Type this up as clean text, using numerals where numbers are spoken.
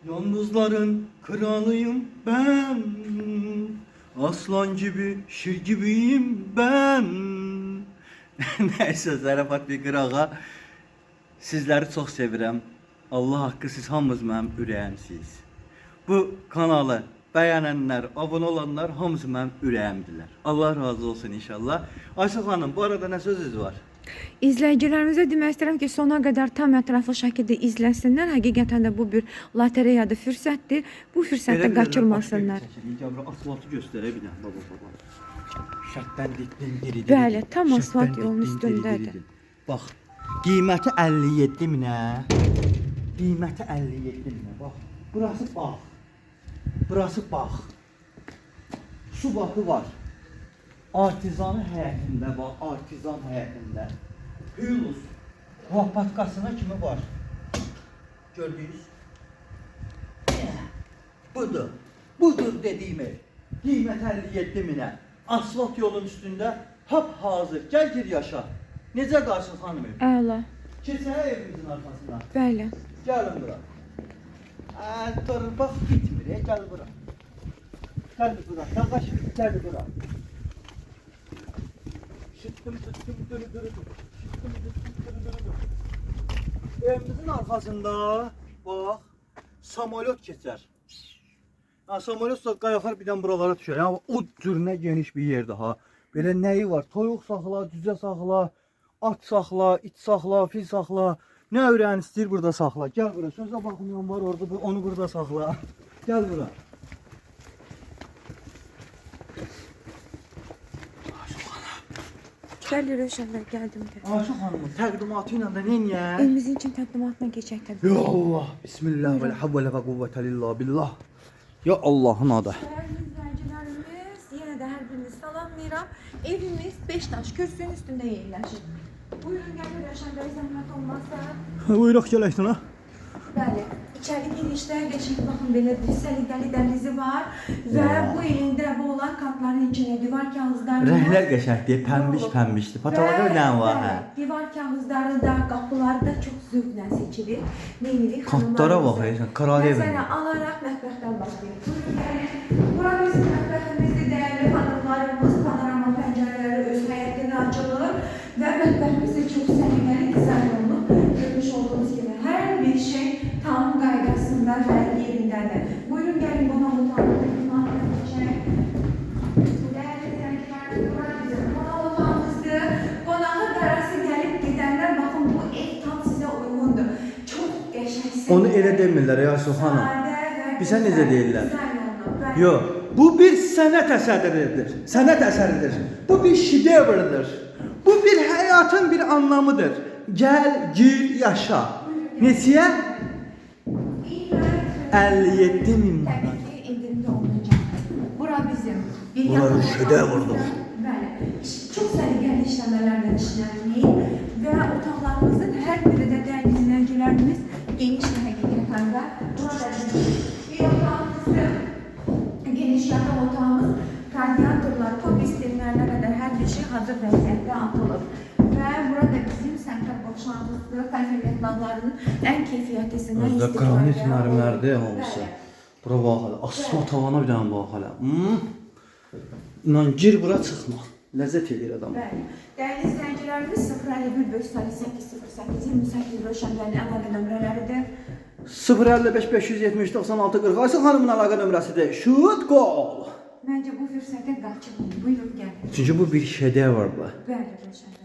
Yalnızların kralıyım ben. Aslan gibi, şir gibiyim ben. Neyse Zarafat Fikri ağa. Sizləri çox sevirəm. Allah haqqı siz hamınız mənim ürəyimsiniz. Bu kanalı bəyənənlər, abunə olanlar hamısı mənim ürəyimdirlər. Allah razı olsun inşallah. Ayşə xanım, bu arada nə sözünüz var? İzləyicilərimizə demək istəyirəm ki, sona qədər tam ətraflı şəkildə izləsinlər. Həqiqətən də bu bir lotereyadır, fürsətdir. Bu fürsəti qaçırmasınlar. Asfaltı göstərə bir dənə, baba. Şərtdən ditdin, diri. Bəli, tam asfalt yolun üstündədir. Bax, qiyməti 57 minə. Qiyməti 57 minə. Bax, burası bax. Burası bax. Su bakı var. Artizanı həyətində var, artizan həyətində. Hülus, vapatkasına kimi var. Gördünüz? Budur, budur dediyim ev. Qiymət 57 minə. Asfalt yolun üstündə hap hazır. Gəl gir yaşa. Necə qarşı xanım ev? Əla. Keçək evimizin arxasına. Bəli. Gəlin bura. Torpaq bitmir, gəl bura. Gəl bura, dağaş, gəl bura. Şıttım, dürü. Evimizin arkasında bak samolyot geçer. Ha, samolyot da qayaqlar birdən buralara düşər. Yəni o cürünə geniş bir yer daha. Belə nəyi var? Toyuq saxla, cücə saxla, at saxla, it saxla, fil saxla. Nə ürəyin istəyir burada saxla. Gəl bura. Sözə baxmayan var orada, onu burada saxla. Gəl bura. Bəli, Rövşənlər, gəldim də. Aşıq xanımın təqdimatı ilə də neyniyək? Evimizin üçün təqdimatına keçək təbii. Ya Allah, bismillah və la havle və quvvətə illə billah. Ya Allahın adı. Değerli izləyicilərimiz, yenə də hər birinizi salamlayıram. Evimiz Beştaş kürsünün üstündə yerləşir. Buyurun gəlin Rövşənlər, zəhmət olmazsa. Buyuruq gələkdən ha. Bəli, içəri girişdə geçin baxın belə bir səliqəli dəhlizi var və bu ilində bu olan kartların içində divar kağızları var. Rəhlər qəşəngdir, pəmbiş-pəmbişdir. Patologiya bir dənə var hə. Divar kağızları da, qapıları da çox zövqlə seçilir. Neymilik Kartlara bax, kral evi. Məsələn, alaraq mətbəxdən başlayır. Bura bizim mətbəximizdir, dəyərli xanımlarımız, panorama pəncərələri öz həyətini açılır və mətbəximiz də çox səliqəli dizayn olunub. Görmüş olduğunuz kimi hər bir şey tam qaydasında və yerindədir. Buyurun gəlin qonaq otağına keçək. Dəyərli izləyicilərimiz, bura bizim qonaq otağımızdır. Qonağı qarası gəlib gedənlər baxın bu ev tam sizə uyğundur. Çox qəşəng. Onu elə demirlər ya Sulxanım. Bizə necə deyirlər? Yox, bu bir sənət əsəridir. Sənət əsəridir. Bu bir şedevrdir. Bu bir həyatın bir anlamıdır. Gəl, gir, yaşa. Neçəyə? 57 min manat. Təbii ki, indirimdə olmayacaq. Bura bizim bir Bunlar yataq şedevrdir. otağımız. Bəli, çox səliqəli işləmələrlə işlənir və otaqlarımızın hər biri də dəyərli izləyicilərimiz genişdir həqiqətən də. Burada bir otağımızdır, geniş yataq otağımız, radiatorlar, top istirmələrə qədər hər bir şey hazır vəziyyətdə atılıb. Və burada bizim səmtər boşanğıcı konferenslarının ən keyfiyyətlisindən Özdə qranit mərmərdir hamısı. Bura bax hələ, asfalt tavana bir dənə bax hələ. İnan gir bura çıxma. Ləzzət edir adam. Bəli. Dəyərli izləyicilərimiz 051 558 08 28 Rövşənlərin əlaqə nömrələridir. 055 570 96 40 Ayşə xanımın əlaqə nömrəsidir. Şut qol. Məncə bu fürsəti qaçırmayın. Buyurun gəlin. Çünki bu bir şedevrdir. Bəli, Rövşən.